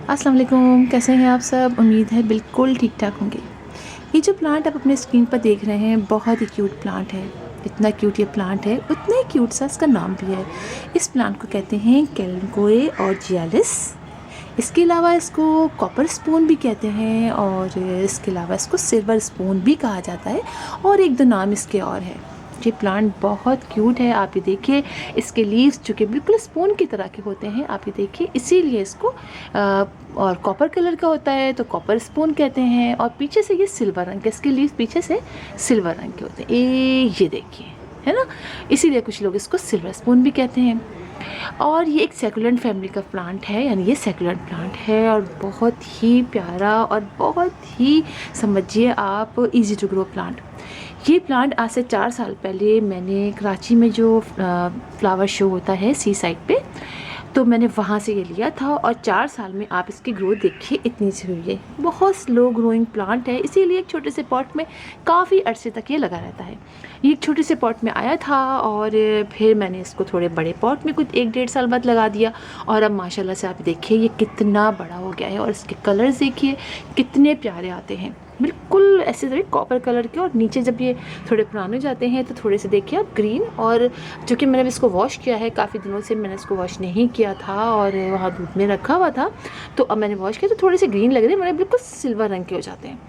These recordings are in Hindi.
अस्सलाम वालेकुम, कैसे हैं आप सब। उम्मीद है बिल्कुल ठीक ठाक होंगे। ये जो प्लांट आप अपने स्क्रीन पर देख रहे हैं बहुत ही क्यूट प्लांट है। इतना क्यूट ये प्लांट है, उतना ही क्यूट सा इसका नाम भी है। इस प्लांट को कहते हैं कैलमकोए और जियालिस। इसके अलावा इसको कॉपर स्पून भी कहते हैं और इसके अलावा इसको सिल्वर स्पून भी कहा जाता है और एक दो नाम इसके और है। ये प्लांट बहुत क्यूट है। आप ये देखिए, इसके लीव्स जो कि बिल्कुल स्पून की तरह के होते हैं, आप ये देखिए, इसीलिए इसको और कॉपर कलर का होता है तो कॉपर स्पून कहते हैं। और पीछे से ये सिल्वर रंग के, इसके लीव्स पीछे से सिल्वर रंग के होते हैं। ये देखिए, है ना, इसीलिए कुछ लोग इसको सिल्वर स्पून भी कहते हैं। और ये एक सेकुलेंट फैमिली का प्लांट है, यानी ये सेकुलेंट प्लांट है और बहुत ही प्यारा और बहुत ही, समझिए आप, इजी टू ग्रो प्लांट। ये प्लांट आज से 4 साल पहले मैंने कराची में जो फ्लावर शो होता है सी साइड पे, तो मैंने वहाँ से ये लिया था और 4 साल में आप इसकी ग्रोथ देखिए इतनी सी हुई है। बहुत स्लो ग्रोइंग प्लांट है, इसीलिए एक छोटे से पॉट में काफ़ी अरसे तक ये लगा रहता है। ये एक छोटे से पॉट में आया था और फिर मैंने इसको थोड़े बड़े पॉट में कुछ 1-1.5 साल बाद लगा दिया और अब माशाल्लाह से आप देखिए ये कितना बड़ा हो गया है और इसके कलर्स देखिए कितने प्यारे आते हैं, बिल्कुल ऐसे तरीके कॉपर कलर के। और नीचे जब ये थोड़े पुराने हो जाते हैं तो थोड़े से देखिए आप ग्रीन, और जो कि मैंने इसको वॉश किया है, काफ़ी दिनों से मैंने इसको वॉश नहीं किया था और वहाँ धूप में रखा हुआ था, तो अब मैंने वॉश किया तो थोड़े से ग्रीन लग रहे हैं, मैंने बिल्कुल सिल्वर रंग के हो जाते हैं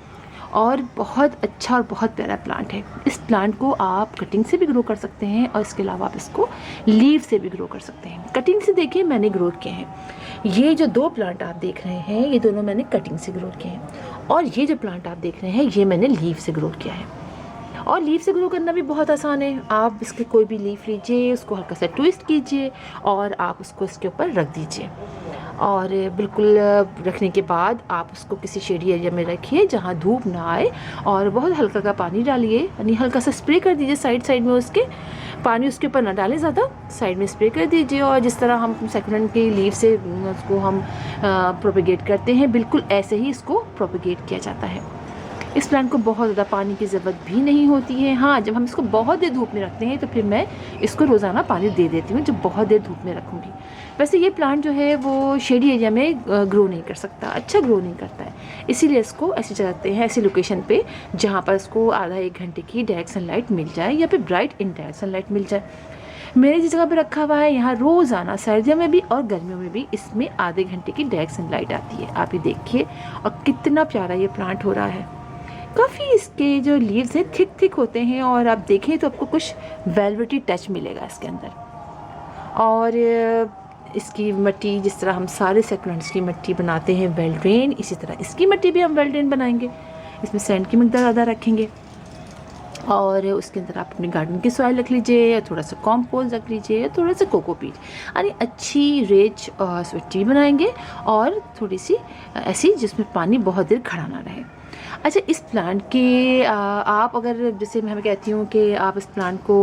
और बहुत अच्छा और बहुत प्यारा प्लांट है। इस प्लांट को आप कटिंग से भी ग्रो कर सकते हैं और इसके अलावा आप इसको लीव से भी ग्रो कर सकते हैं। कटिंग से देखिए मैंने ग्रो किए हैं, ये जो 2 प्लांट आप देख रहे हैं ये दोनों मैंने कटिंग से ग्रो किए हैं और ये जो प्लांट आप देख रहे हैं ये मैंने लीव से ग्रो किया है। और लीफ से ग्रो करना भी बहुत आसान है। आप इसके कोई भी लीफ लीजिए, उसको हल्का सा ट्विस्ट कीजिए और आप उसको इसके ऊपर रख दीजिए और बिल्कुल रखने के बाद आप उसको किसी शेडी एरिया में रखिए जहाँ धूप ना आए और बहुत हल्का का पानी डालिए, यानी हल्का सा स्प्रे कर दीजिए साइड साइड में उसके। पानी उसके ऊपर ना डालें ज़्यादा, साइड में स्प्रे कर दीजिए और जिस तरह हम सेकुलेंट की लीफ से उसको हम प्रोपेगेट करते हैं, बिल्कुल ऐसे ही इसको प्रोपेगेट किया जाता है। इस प्लांट को बहुत ज़्यादा पानी की ज़रूरत भी नहीं होती है। हाँ, जब हम इसको बहुत देर धूप में रखते हैं तो फिर मैं इसको रोज़ाना पानी दे देती हूँ जब बहुत देर धूप में रखूँगी। वैसे ये प्लांट जो है वो शेडी एरिया में ग्रो नहीं कर सकता, अच्छा ग्रो नहीं करता है, इसीलिए इसको ऐसी जगह रखते हैं, ऐसी लोकेशन पे जहाँ पर इसको आधा 1 घंटे की डायरेक्ट सनलाइट मिल जाए या फिर ब्राइट इनडायरेक्ट सनलाइट मिल जाए। मेरे जिस जगह पे रखा हुआ है यहाँ रोज़ाना सर्दियों में भी और गर्मियों में भी इसमें आधे घंटे की डायरेक्ट सनलाइट आती है। आप ये देखिए और कितना प्यारा ये प्लांट हो रहा है। काफ़ी इसके जो लीव्स हैं थिक थिक होते हैं और आप देखें तो आपको कुछ वेलवेटी टच मिलेगा इसके अंदर। और इसकी मिट्टी, जिस तरह हम सारे सेकुलेंट्स की मिट्टी बनाते हैं वेल ड्रेन, इसी तरह इसकी मिट्टी भी हम वेल ड्रेन बनाएंगे। इसमें सैंड की मिकदार ज़्यादा रखेंगे और उसके अंदर आप अपने गार्डन की सॉइल रख लीजिए या थोड़ा सा कॉम्पोस्ट रख लीजिए या थोड़ा सा कोकोपीट, यानी अच्छी रिच मिट्टी बनाएंगे और थोड़ी सी ऐसी जिसमें पानी बहुत देर खड़ा ना रहे। अच्छा, इस प्लांट के आप अगर, जैसे मैं कहती हूँ कि आप इस प्लांट को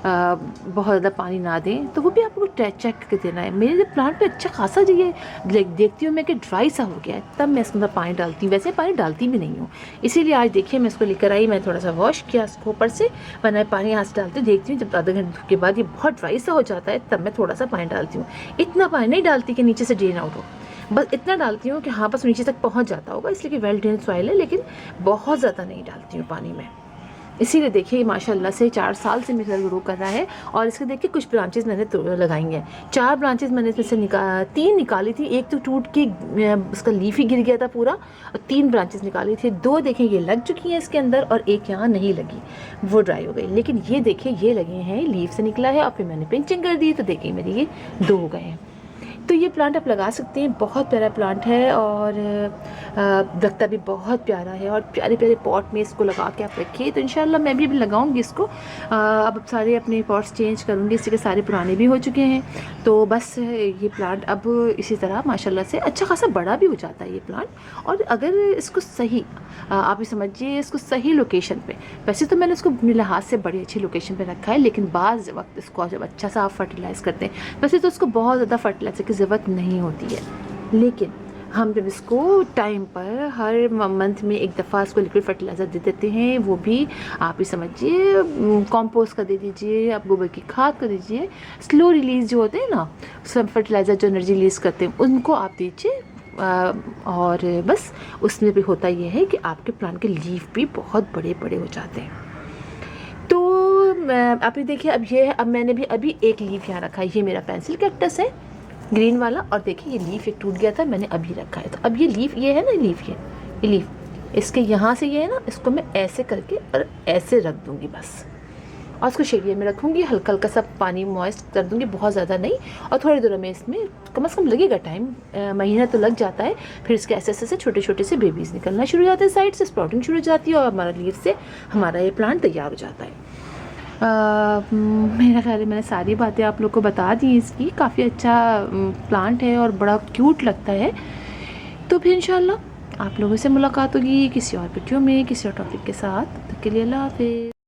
बहुत ज़्यादा पानी ना दें तो वो भी आपको चेक करके देना है। मेरे जो प्लांट पे अच्छा खासा जो ये देखती हूँ मैं कि ड्राई सा हो गया है, तब मैं इसके अंदर पानी डालती हूँ। वैसे पानी डालती भी नहीं हूँ, इसीलिए आज देखिए मैं इसको लेकर आई, मैं थोड़ा सा वॉश किया इसको ऊपर से, वरना पानी यहाँ से डालते देखती हूँ जब आधे घंटे के बाद ये बहुत ड्राई सा हो जाता है तब मैं थोड़ा सा पानी डालती हूँ। इतना पानी नहीं डालती कि नीचे से ड्रेन आउट हो, बस इतना डालती हूँ कि हाँ बस नीचे तक पहुँच जाता होगा, इसलिए कि वेल ड्रेन सॉइल है, लेकिन बहुत ज़्यादा नहीं डालती हूँ पानी में। इसीलिए देखिए माशाल्लाह से 4 साल से मेरे साथ ग्रो कर रहा है। और इसके देखिए कुछ ब्रांचेस मैंने लगाई हैं, 4 ब्रांचेस मैंने इसमें से 3 निकाली थी, एक तो टूट के उसका लीफ ही गिर गया था पूरा, और 3 ब्रांचेस निकाली थी। 2 देखें ये लग चुकी हैं इसके अंदर और एक यहाँ नहीं लगी, वो ड्राई हो गई। लेकिन ये देखिए ये लगे हैं, लीफ से निकला है और फिर मैंने पिंचिंग कर दी तो देखिए मेरे ये 2 हो गए हैं। तो ये प्लांट आप लगा सकते हैं, बहुत प्यारा प्लांट है और लगता भी बहुत प्यारा है। और प्यारे प्यारे पॉट में इसको लगा के आप रखिए तो इंशाल्लाह मैं भी लगाऊंगी इसको। अब सारे अपने पॉट्स चेंज करूंगी, इसके सारे पुराने भी हो चुके हैं, तो बस ये प्लांट अब इसी तरह माशाल्लाह से अच्छा खासा बड़ा भी हो जाता है ये प्लांट। और अगर इसको सही आप ही समझिए, इसको सही लोकेशन पे, वैसे तो मैंने इसको अपने लिहाज से बड़ी अच्छी लोकेशन पे रखा है, लेकिन बाज़ वक्त इसको जब अच्छा सा आप फर्टिलाइज़ करते हैं, वैसे तो उसको बहुत ज़्यादा फर्टिलाइज़र की ज़रूरत नहीं होती है, लेकिन हम जब इसको टाइम पर हर मंथ में एक दफ़ा इसको लिक्विड फर्टिलाइज़र दे देते हैं, वो भी आप ही समझिए कंपोस्ट का दे दीजिए, आप गोबर की खाद का दीजिए, स्लो रिलीज़ जो होते हैं ना सब फर्टिलाइज़र जो एनर्जी रिलीज़ करते हैं उनको आप दीजिए, और बस उसमें भी होता ये है कि आपके प्लांट के लीफ भी बहुत बड़े बड़े हो जाते हैं। तो आप ये देखिए, अब ये है, अब मैंने भी अभी एक लीफ यहाँ रखा है, ये मेरा पेंसिल कैक्टस है ग्रीन वाला, और देखिए ये लीफ एक टूट गया था, मैंने अभी रखा है। तो अब ये लीफ, ये है ना लीफ, ये लीफ इसके यहाँ से ये है ना, इसको मैं ऐसे करके और ऐसे रख दूँगी बस, और उसको शेडियर में रखूँगी, हल्का हल्का सा पानी मॉइस्ट कर दूँगी, बहुत ज़्यादा नहीं। और थोड़ी देर में इसमें कम से कम लगेगा टाइम, महीना तो लग जाता है। फिर इसके ऐसे ऐसे छोटे छोटे से बेबीज़ निकलना शुरू हो जाते हैं, साइड से स्प्राउटिंग शुरू हो जाती है, और हमारा लीफ से हमारा ये प्लांट तैयार हो जाता है। मेरा ख्याल है मैंने सारी बातें आप लोग को बता दी इसकी। काफ़ी अच्छा प्लांट है और बड़ा क्यूट लगता है। तो फिर इंशाल्लाह आप लोगों से मुलाकात होगी किसी और वीडियो में, किसी और टॉपिक के साथ। तब तक के लिए अल्लाह हाफ़िज़।